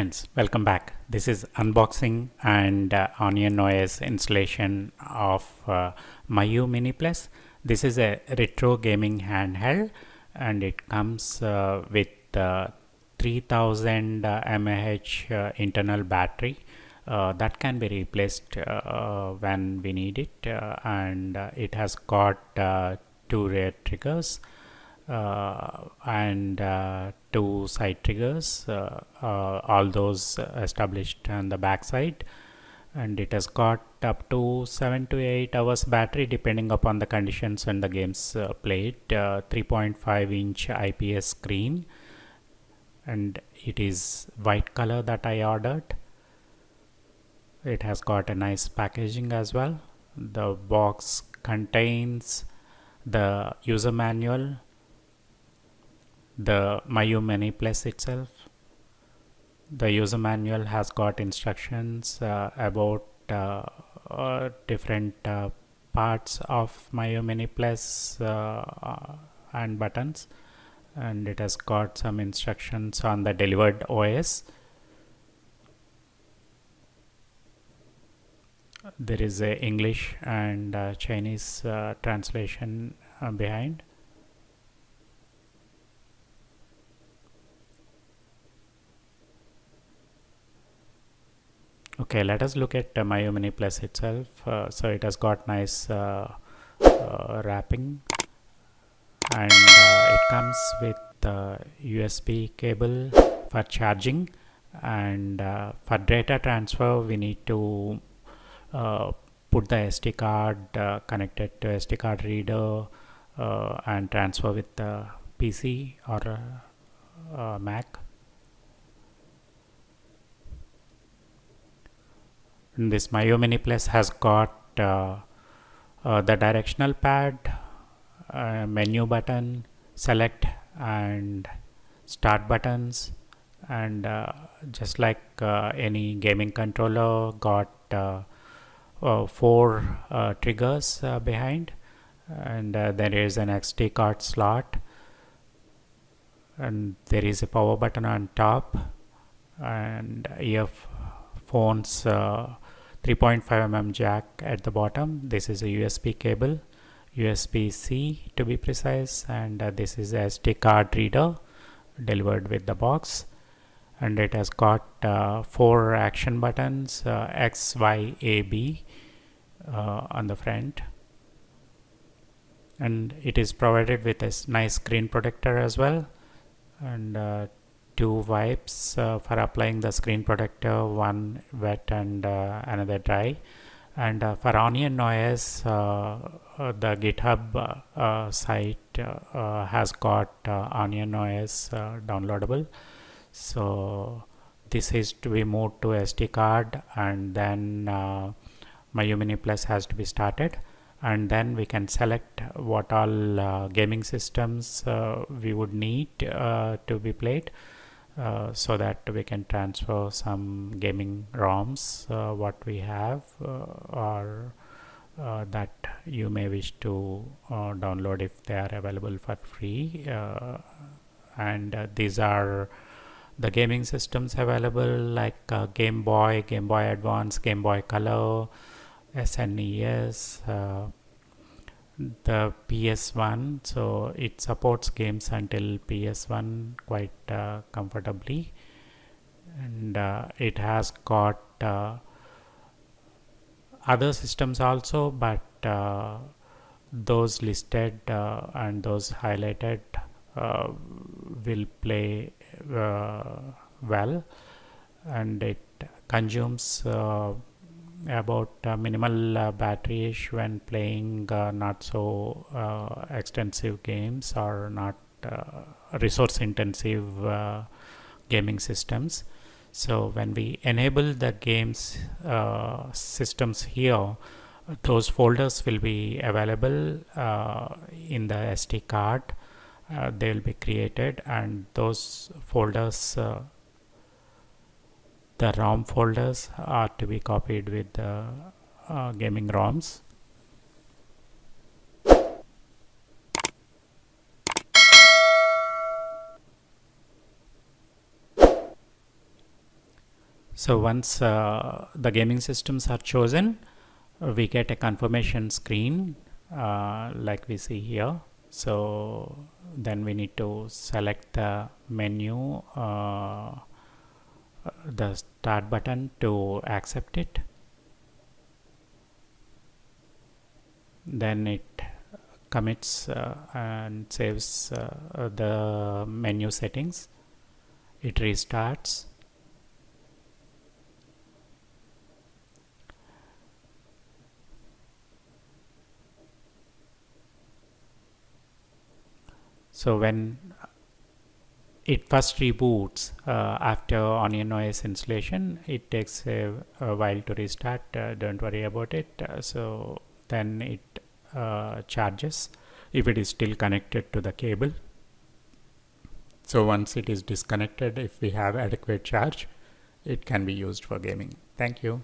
friends, welcome back. This is unboxing and Onion OS installation of Miyoo Mini Plus. This is a retro gaming handheld and it comes with 3000 mAh internal battery that can be replaced when we need it, and it has got two rear triggers and two side triggers, all those established on the back side, and it has got up to 7 to 8 hours battery depending upon the conditions and the games played. 3.5-inch IPS screen, and it is white color that I ordered. It has got a nice packaging as well. The box contains the user manual, the Miyoo Mini Plus itself. The user manual has got instructions about different parts of Miyoo Mini Plus and buttons, and it has got some instructions on the delivered OS. There is a English and Chinese translation behind. Okay, let us look at Miyoo Mini Plus itself. So it has got nice wrapping, and it comes with USB cable for charging, and for data transfer we need to put the SD card connected to SD card reader and transfer with the PC or Mac. And this Miyoo Mini Plus has got the directional pad, menu button, select and start buttons, and just like any gaming controller, got 4 triggers behind, and there is an SD card slot, and there is a power button on top, and earphones 3.5 mm jack at the bottom. This is a USB cable, USB-C to be precise, and this is a SD card reader delivered with the box, and it has got 4 action buttons, X, Y, A, B on the front, and it is provided with a nice screen protector as well, and 2 wipes for applying the screen protector, one wet and another dry. And for Onion OS, the GitHub site has got Onion OS downloadable. So this is to be moved to SD card, and then Miyoo Mini Plus has to be started, and then we can select what all gaming systems we would need to be played, so that we can transfer some gaming ROMs what we have, or that you may wish to download if they are available for free, and these are the gaming systems available, like Game Boy, Game Boy Advance, Game Boy Color, SNES, the PS1, so it supports games until PS1 quite comfortably, and it has got other systems also, but those listed and those highlighted will play well, and it consumes about minimal battery-ish when playing not so extensive games or not resource intensive gaming systems. So when we enable the games systems here, those folders will be available in the SD card. They will be created, and those folders, the ROM folders, are to be copied with the gaming ROMs. So once the gaming systems are chosen, we get a confirmation screen like we see here. So then we need to select the menu, the start button to accept it. Then it commits and saves the menu settings. It restarts. So when it first reboots after Onion OS installation, it takes a while to restart. Don't worry about it. So then it charges if it is still connected to the cable. So once it is disconnected, if we have adequate charge, it can be used for gaming. Thank you.